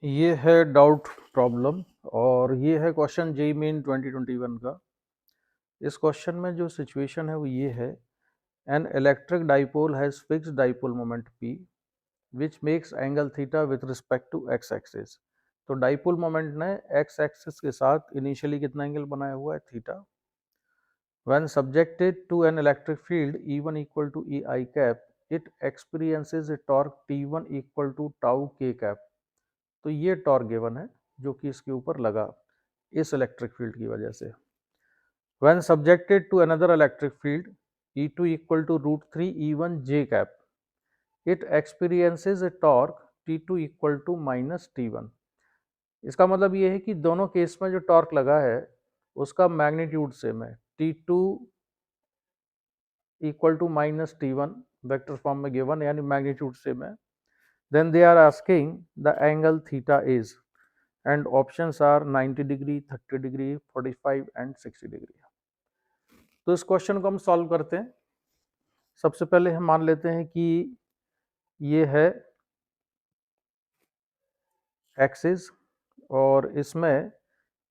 ये है doubt problem और ये है क्वेश्चन जेईई मेन 2021 का। इस क्वेश्चन में जो सिचुएशन है वो ये है, an electric dipole has fixed dipole moment p which makes angle theta with respect to X axis. तो डाइपोल मोमेंट ने एक्स एक्सिस के साथ इनिशियली कितना एंगल बनाया हुआ है, theta. When subjected to an electric field E1 equal to E I cap, it experiences a torque T1 equal to tau K cap. तो ये टॉर्क गिवन है जो कि इसके ऊपर लगा इस इलेक्ट्रिक फील्ड की वजह से। When subjected to another electric field E2 equal to root 3 E1 j cap, it experiences a torque T2 equal to minus T1। इसका मतलब ये है कि दोनों केस में जो टॉर्क लगा है उसका मैग्नीट्यूड सेम है, T2 equal to minus T1 vector form में गिवन, यानी मैग्नीट्यूड सेम है। Then they are asking the angle theta is, and options are 90 degree, 30 degree, 45 and 60 degree. तो इस क्वेश्चन को हम सॉल्व करते हैं। सबसे पहले हम मान लेते हैं कि ये है एक्सिस और इसमें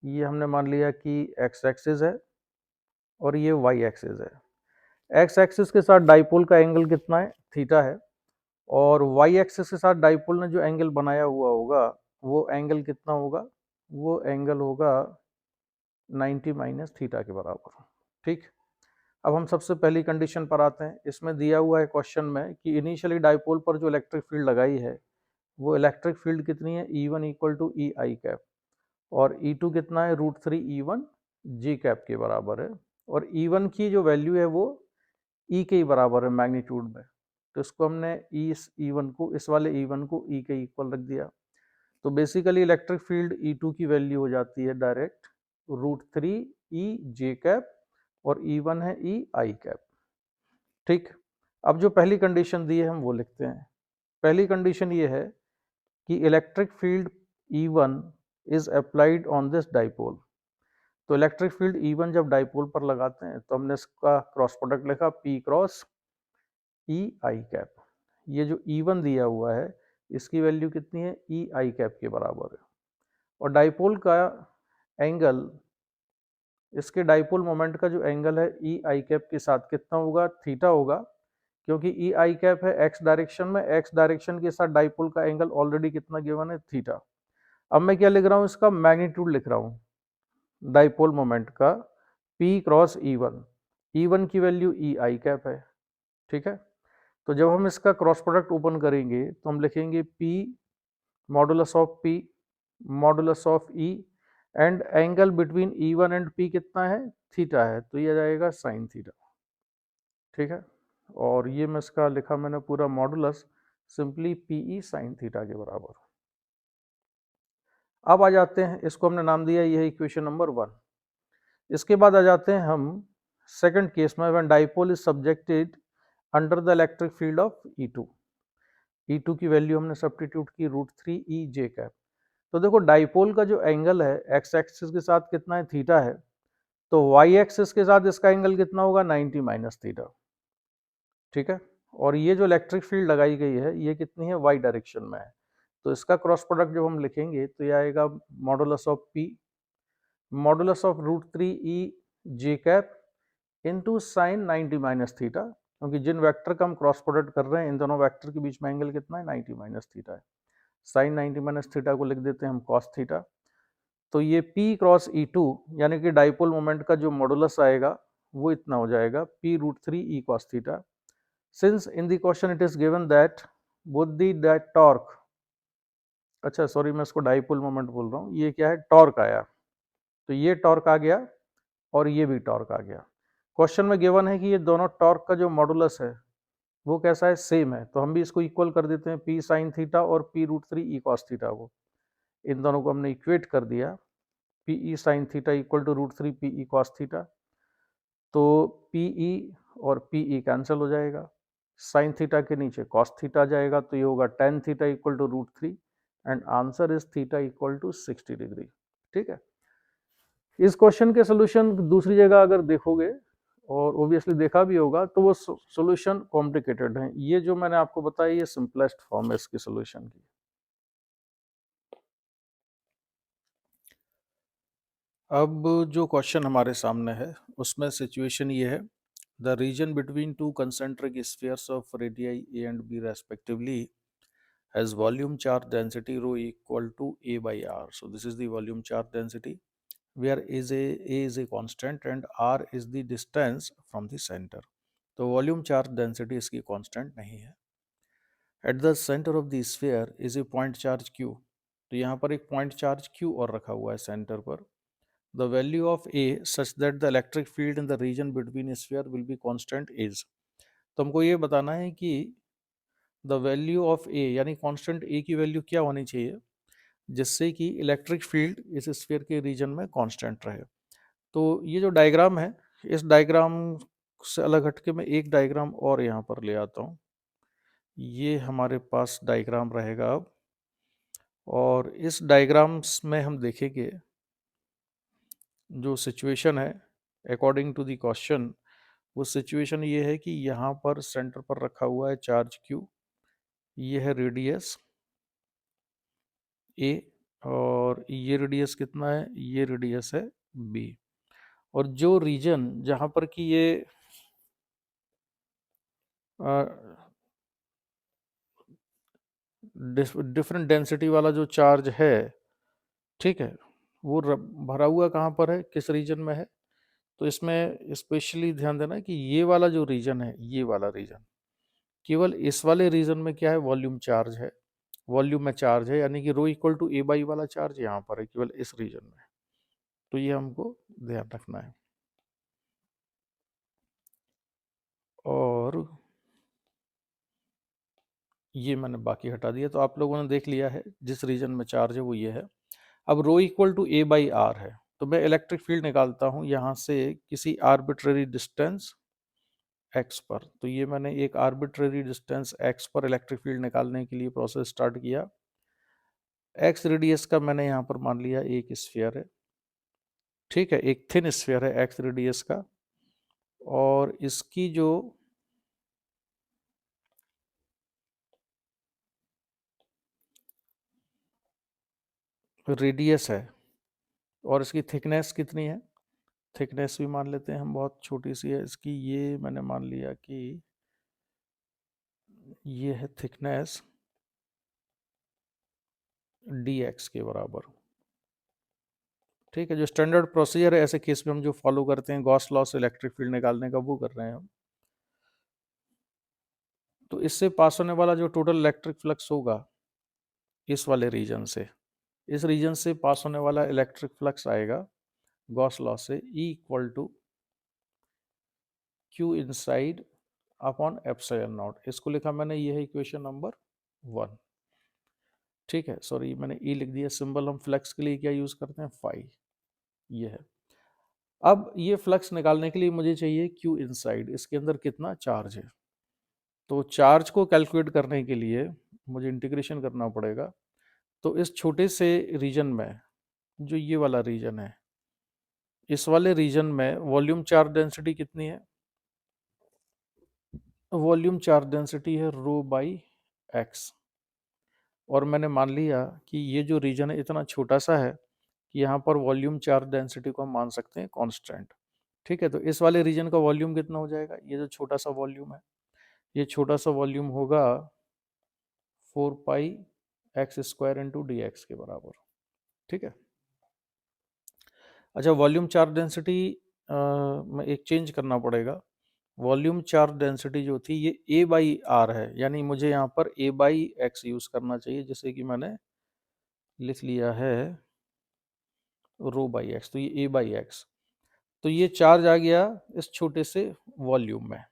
ये हमने मान लिया कि एक्स एक्सिस है और ये वाई एक्सिस है। एक्स एक्सिस के साथ डाइपोल का एंगल कितना है, थीटा है, और वाई एक्सिस के साथ डाइपोल ने जो एंगल बनाया हुआ होगा वो एंगल कितना होगा, वो एंगल होगा 90 माइनस थीटा के बराबर। ठीक, अब हम सबसे पहली कंडीशन पर आते हैं। इसमें दिया हुआ है क्वेश्चन में कि इनिशियली डाइपोल पर जो इलेक्ट्रिक फील्ड लगाई है वो इलेक्ट्रिक फील्ड कितनी है, E1 equal to E I cap, और E2 कितना है, रूट 3 E1 जी कैप के बराबर है। और E1 की जो वैल्यू है वो E के ही बराबर है मैग्नीट्यूड में, तो इसको हमने इस E1 को, इस वाले E1 को E के इक्वल रख दिया। तो बेसिकली इलेक्ट्रिक फील्ड E2 की वैल्यू हो जाती है direct route 3 E J cap, और E1 है ई आई कैप। ठीक, अब जो पहली कंडीशन दी है हम वो लिखते हैं। पहली कंडीशन ये है कि electric field E1 is applied on this dipole. तो इलेक्ट्रिक फील्ड E1 जब डाइपोल पर लगाते हैं तो हमने इसका क्रॉस प्रोडक्ट लिखा P cross E I cap. ये जो E1 दिया हुआ है इसकी वैल्यू कितनी है, ई आई कैप के बराबर है। और डाइपोल का एंगल, इसके डाइपोल मोमेंट का जो एंगल है ई आई कैप के साथ कितना होगा, थीटा होगा, क्योंकि ई आई कैप है एक्स डायरेक्शन में, एक्स डायरेक्शन के साथ डाइपोल का एंगल ऑलरेडी कितना गिवन है, थीटा। अब मैं क्या लिख रहा हूँ, इसका मैग्नीट्यूड लिख रहा हूँ डाइपोल मोमेंट का, P क्रॉस E1। E1 की वैल्यू ई आई कैप है। ठीक है, तो जब हम इसका क्रॉस प्रोडक्ट ओपन करेंगे तो हम लिखेंगे P modulus of P modulus of E, and angle between E1 and P कितना है, थीटा है, तो ये आ जाएगा साइन थीटा। ठीक है, और ये मैं इसका लिखा मैंने पूरा modulus, simply PE sine theta के बराबर। अब आ जाते हैं, इसको हमने नाम दिया, ये है इक्वेशन नंबर 1। इसके बाद आ जाते हैं हम सेकंड केस में, when dipole is subjected under the electric field of E2। E2 की वैल्यू हमने सब्स्टिट्यूट की रूट 3 ई जे कैप। तो देखो डाइपोल का जो एंगल है एक्स एक्सिस के साथ कितना है, थीटा है, तो वाई एक्सिस के साथ इसका एंगल कितना होगा, 90 माइनस थीटा। ठीक है, और ये जो इलेक्ट्रिक फील्ड लगाई गई है ये कितनी है, वाई डायरेक्शन में है, तो इसका क्रॉस प्रोडक्ट जब हम लिखेंगे तो ये आएगा modulus of P modulus of root 3 E J cap into sine 90 minus theta, क्योंकि जिन वेक्टर का हम क्रॉस प्रोडक्ट कर रहे हैं इन दोनों वेक्टर के बीच में एंगल कितना है, 90 माइनस थीटा है। साइन 90 माइनस थीटा को लिख देते हैं हम कॉस थीटा। तो ये P क्रॉस E2 यानी कि डाइपोल मोमेंट का जो मॉडुलस आएगा वो इतना हो जाएगा P root 3 E cos theta. Since in the question it is given that both the torque, अच्छा सॉरी मैं इसको डाइपोल मोमेंट बोल रहा हूँ, ये क्या है, टॉर्क आया, तो ये टॉर्क आ गया और ये भी टॉर्क आ गया। क्वेश्चन में गिवन है कि ये दोनों टॉर्क का जो मॉडुलस है वो कैसा है, सेम है, तो हम भी इसको इक्वल कर देते हैं P साइन थीटा और P root 3 E cos theta को। इन दोनों को हमने इक्वेट कर दिया, P E sine theta equal to root 3 P E cos theta, तो पी ई और पी ई कैंसिल हो जाएगा, साइन थीटा के नीचे कॉस थीटा जाएगा, तो ये होगा tan theta equal to root 3, and answer is theta equal to 60 degree. ठीक है, इस क्वेश्चन के सोल्यूशन दूसरी जगह अगर देखोगे और ओबियसली देखा भी होगा तो वो सोल्यूशन कॉम्प्लिकेटेड है। ये जो मैंने आपको बताया ये सिंपलेस्ट फॉर्म है इसकी सोल्यूशन की। अब जो क्वेश्चन हमारे सामने है उसमें सिचुएशन ये है, the region between two concentric spheres of radii A and B respectively has volume charge density rho equal to A by R. So this is the volume charge density where A is a constant and R is the distance from the center. तो volume charge density इसकी constant नहीं है. At the centre of the sphere is a point charge Q. तो यहाँ पर एक point charge Q और रखा हुआ है सेंटर पर. The value of A such that the electric field in the region between sphere will be constant is. तो हमको ये बताना है कि द वैल्यू ऑफ ए यानी कांस्टेंट ए की वैल्यू क्या होनी चाहिए जिससे कि इलेक्ट्रिक फील्ड इस स्फीयर के रीजन में कांस्टेंट रहे. तो ये जो डायग्राम है, इस डायग्राम से अलग हटके मैं एक डायग्राम और यहाँ पर ले आता हूँ. ये हमारे पास डायग्राम रहेगा अब, और इस डायग्राम्स में हम देखेंगे जो सिचुएशन है अकॉर्डिंग टू द क्वेश्चन. वो सिचुएशन ये है कि यहाँ पर सेंटर पर रखा हुआ है चार्ज Q, ये है रेडियस A, और ये रेडियस कितना है, ये रेडियस है B. और जो रीजन जहाँ पर कि ये डिफरेंट डेंसिटी वाला जो चार्ज है, ठीक है, वो भरा हुआ कहाँ पर है, किस रीजन में है. तो इसमें स्पेशली ध्यान देना कि ये वाला जो रीजन है, ये वाला रीजन, केवल इस वाले रीजन में क्या है, वॉल्यूम चार्ज है, वॉल्यूम में चार्ज है, यानी कि रो इक्वल टू ए बाई वाला चार्ज यहाँ पर है केवल इस रीजन में. तो ये हमको ध्यान रखना है. और ये मैंने बाकी हटा दिया. तो आप लोगों ने देख लिया है जिस रीजन में चार्ज है वो ये है. अब rho equal to A by R है, तो मैं इलेक्ट्रिक फील्ड निकालता हूँ यहाँ से किसी आर्बिट्ररी डिस्टेंस एक्स पर. तो ये मैंने एक आर्बिट्ररी डिस्टेंस एक्स पर इलेक्ट्रिक फील्ड निकालने के लिए प्रोसेस स्टार्ट किया. एक्स रेडियस का मैंने यहाँ पर मान लिया एक स्फीयर है, ठीक है, एक थिन स्फीयर है एक्स रेडियस का, और इसकी जो रेडियस है और इसकी थिकनेस कितनी है, थिकनेस भी मान लेते हैं हम, बहुत छोटी सी है इसकी. ये मैंने मान लिया कि ये है थिकनेस dx के बराबर. ठीक है, जो स्टैंडर्ड प्रोसीजर है ऐसे केस में हम जो फॉलो करते हैं गॉस लॉ से इलेक्ट्रिक फील्ड निकालने का, वो कर रहे हैं हम. तो इससे पास होने वाला जो टोटल इलेक्ट्रिक फ्लक्स होगा इस वाले रीजन से, इस रीजन से पास होने वाला इलेक्ट्रिक फ्लक्स आएगा गॉस लॉ से E equal to Q inside upon epsilon naught. इसको लिखा मैंने, ये है इक्वेशन नंबर 1. ठीक है, सॉरी मैंने E लिख दिया. सिंबल हम फ्लक्स के लिए क्या यूज करते हैं, फाई. ये है. अब ये फ्लक्स निकालने के लिए मुझे चाहिए Q इनसाइड, इसके अंदर कितना चार्ज है. तो चार्ज को कैलकुलेट करने के लिए मुझे इंटीग्रेशन करना पड़ेगा. तो इस छोटे से रीजन में, जो ये वाला रीजन है, इस वाले रीजन में वॉल्यूम चार्ज डेंसिटी कितनी है, वॉल्यूम चार्ज डेंसिटी है रो बाई एक्स. और मैंने मान लिया कि ये जो रीजन है इतना छोटा सा है कि यहाँ पर वॉल्यूम चार्ज डेंसिटी को हम मान सकते हैं कांस्टेंट. ठीक है, तो इस वाले रीजन का वॉल्यूम कितना हो जाएगा, ये जो छोटा सा वॉल्यूम है, ये छोटा सा वॉल्यूम होगा 4 pi x square into d x के बराबर. ठीक है. अच्छा, वॉल्यूम चार्ज डेंसिटी में एक चेंज करना पड़ेगा. वॉल्यूम चार्ज डेंसिटी जो थी ये ए बाई आर है, यानी मुझे यहाँ पर ए बाई एक्स यूज करना चाहिए, जैसे कि मैंने लिख लिया है रो बाई एक्स. तो ये ए बाई एक्स. तो ये चार्ज आ गया इस छोटे से वॉल्यूम में.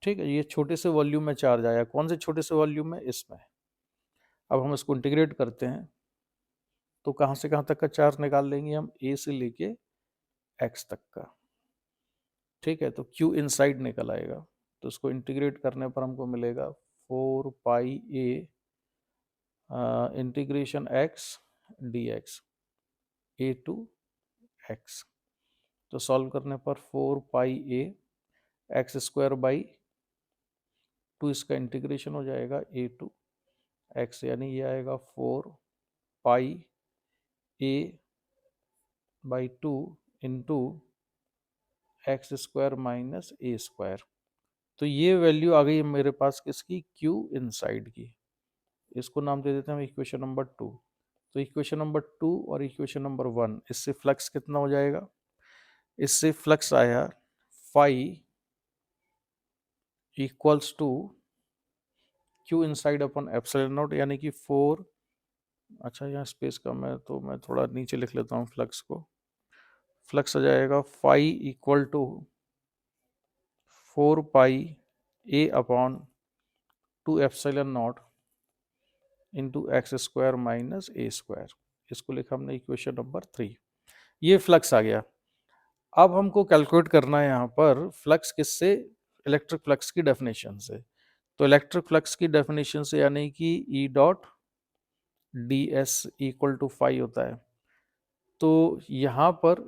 ठीक है, ये छोटे से वॉल्यूम में चार्ज आया. कौन से छोटे से वॉल्यूम में, इसमें. अब हम इसको इंटीग्रेट करते हैं तो कहाँ से कहाँ तक का चार्ज निकाल लेंगे हम, ए से लेके एक्स तक का. ठीक है, तो Q इनसाइड निकल आएगा. तो इसको इंटीग्रेट करने पर हमको मिलेगा 4 pi a integration x d x a to x. तो सॉल्व करने पर 4 pi a x square by 2, इसका इंटीग्रेशन हो जाएगा ए टू एक्स, यानी ये आएगा 4 pi a by 2 into x square minus A square. तो ये वैल्यू आ गई मेरे पास किसकी, क्यू इनसाइड की। इसको नाम दे देते हैं इक्वेशन नंबर 2। तो इक्वेशन नंबर 2 और इक्वेशन नंबर 1, इससे फ्लक्स कितना हो जाएगा, इससे फ्लक्स आया phi equals to Q inside upon epsilon naught, यानी कि 4, अच्छा यहाँ स्पेस कम है तो मैं थोड़ा नीचे लिख लेता हूँ फ्लक्स को। फ्लक्स आ जाएगा phi equal to 4 pi A upon 2 epsilon naught into x square minus A square. इसको लिखा हमने इक्वेशन नंबर 3। ये फ्लक्स आ गया। अब हमको कैलकुलेट करना है यहाँ पर फ्लक्स किससे, इलेक्ट्रिक फ्लक्स की डेफिनेशन से। तो इलेक्ट्रिक फ्लक्स की डेफिनेशन से यानी कि E dot D S equal to phi होता है। तो यहाँ पर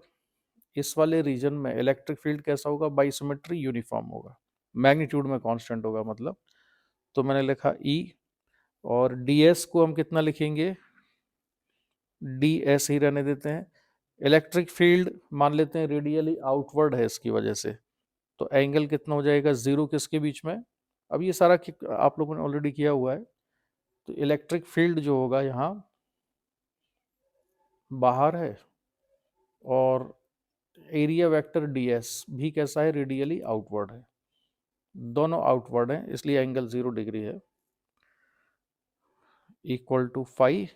इस वाले रीजन में इलेक्ट्रिक फील्ड कैसा होगा, बाई सिमेट्री यूनिफॉर्म होगा, मैग्नीट्यूड में कांस्टेंट होगा मतलब। तो मैंने लिखा ई, और डी एस को हम कितना लिखेंगे, डी एस ही रहने देते हैं। इलेक्ट्रिक फील्ड मान लेते हैं रेडियली आउटवर्ड है इसकी वजह से, तो एंगल कितना हो जाएगा, जीरो किसके बीच में। अब ये सारा आप लोगों ने ऑलरेडी किया हुआ है। तो इलेक्ट्रिक फील्ड जो होगा यहाँ बाहर है, और एरिया वेक्टर डी एस भी कैसा है, रेडियली आउटवर्ड है। दोनों आउटवर्ड है, इसलिए एंगल 0 डिग्री है, इक्वल टू फाई।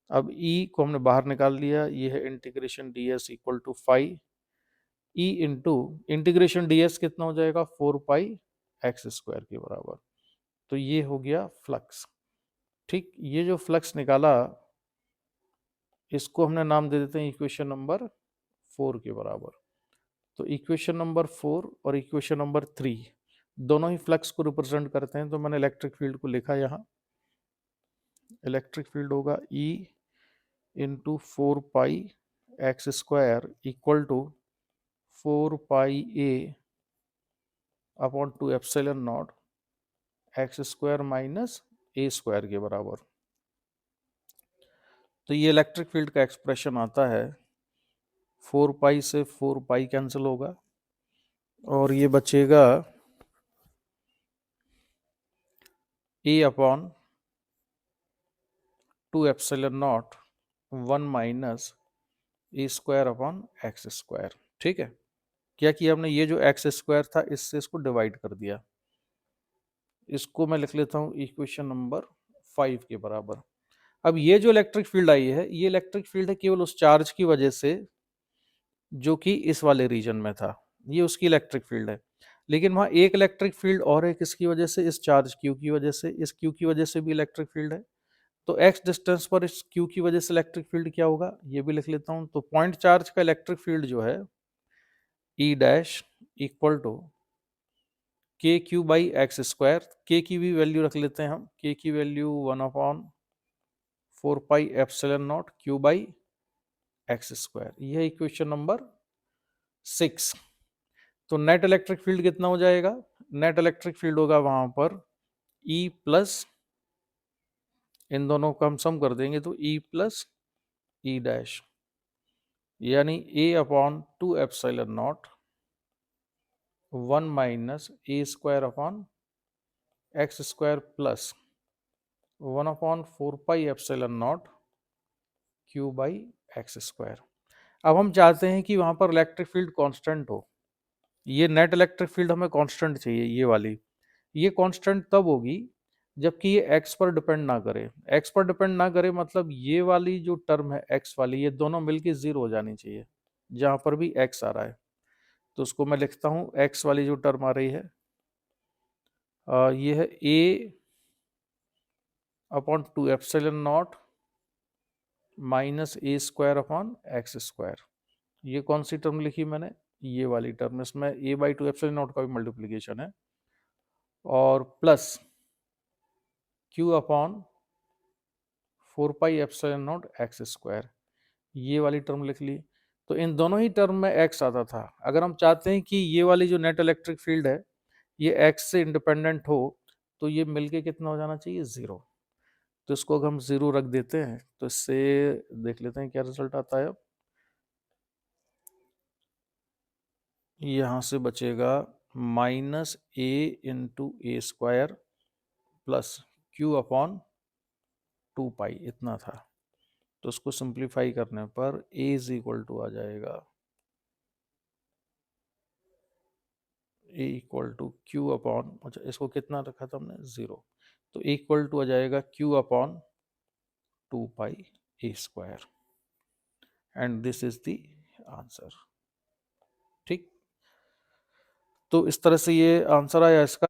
अब ई को हमने बाहर निकाल लिया, ये है integration D S equal to phi E into integration D S कितना हो जाएगा, 4 पाई एक्स स्क्वायर के बराबर। तो ये हो गया फ्लक्स। ठीक, ये जो फ्लक्स निकाला इसको हमने नाम दे देते हैं इक्वेशन नंबर 4 के बराबर। तो इक्वेशन नंबर 4 और इक्वेशन नंबर 3 दोनों ही फ्लक्स को रिप्रेजेंट करते हैं। तो मैंने इलेक्ट्रिक फील्ड को लिखा यहाँ, इलेक्ट्रिक फील्ड होगा E into 4 pi x square equal to 4 pi A upon 2 epsilon naught X square minus A square के बराबर। तो ये इलेक्ट्रिक फील्ड का एक्सप्रेशन आता है, 4 पाई से 4 पाई कैंसिल होगा, और ये बचेगा a upon 2 epsilon naught 1 minus A square upon x square. ठीक है, क्या किया हमने, ये जो एक्स स्क्वायर था इससे इसको डिवाइड कर दिया। इसको मैं लिख लेता हूँ इक्वेशन नंबर 5 के बराबर। अब ये जो इलेक्ट्रिक फील्ड आई है, ये इलेक्ट्रिक फील्ड है केवल उस चार्ज की वजह से जो कि इस वाले रीजन में था, ये उसकी इलेक्ट्रिक फील्ड है। लेकिन वहाँ एक इलेक्ट्रिक फील्ड और है, किसकी वजह से, इस चार्ज क्यू की वजह से। इस क्यू की वजह से भी इलेक्ट्रिक फील्ड है। तो एक्स डिस्टेंस पर इस क्यू की वजह से इलेक्ट्रिक फील्ड क्या होगा, ये भी लिख लेता हूँ। तो पॉइंट चार्ज का इलेक्ट्रिक फील्ड जो है ई डैश इक्वल टू के क्यू बाई एक्स स्क्वायर। के की भी वैल्यू रख लेते हैं हम, के की value 1/4 pi epsilon naught q by x square. यह इक्वेशन नंबर 6। तो नेट इलेक्ट्रिक फील्ड कितना हो जाएगा, नेट इलेक्ट्रिक फील्ड होगा वहां पर ई प्लस, इन दोनों को हम सम कर देंगे तो ई प्लस ई डैश, यानी a upon 2 epsilon naught 1 minus A square upon x square plus 1/4 pi epsilon naught q by x square. अब हम चाहते हैं कि वहां पर इलेक्ट्रिक फील्ड कांस्टेंट हो। ये नेट इलेक्ट्रिक फील्ड हमें कांस्टेंट चाहिए, ये वाली। ये कांस्टेंट तब होगी जबकि ये एक्स पर डिपेंड ना करे। एक्स पर डिपेंड ना करे मतलब ये वाली जो टर्म है एक्स वाली, ये दोनों मिलके 0 हो जानी चाहिए जहां पर भी एक्स आ रहा है। तो उसको मैं लिखता हूं, एक्स वाली जो टर्म आ रही है ये है a upon 2 epsilon naught minus A square upon x square. ये कौन सी टर्म लिखी मैंने, ये वाली टर्म। इसमें ए बाई 2 एप्सिलॉन नॉट का भी मल्टीप्लीकेशन है, और प्लस क्यू अपॉन 4 पाई एप्सिलॉन नॉट एक्स स्क्वायर, ये वाली टर्म लिख ली। तो इन दोनों ही टर्म में एक्स आता था। अगर हम चाहते हैं कि ये वाली जो नेट इलेक्ट्रिक फील्ड है ये एक्स से इंडिपेंडेंट हो, तो ये मिलके कितना हो जाना चाहिए, 0। तो इसको अगर हम 0 रख देते हैं तो इससे देख लेते हैं क्या रिजल्ट आता है। अब यहाँ से बचेगा माइनस ए इंटू ए स्क्वायर प्लस क्यू अपॉन 2 पाई, इतना था। तो उसको सिंप्लीफाई करने पर ए इज इक्वल टू आ जाएगा ए इक्वल टू क्यू अपॉन, अच्छा इसको कितना रखा था हमने, 0, तो इक्वल टू आ जाएगा Q upon 2 pi A square, and this is the answer. ठीक, तो इस तरह से ये आंसर आया इसका।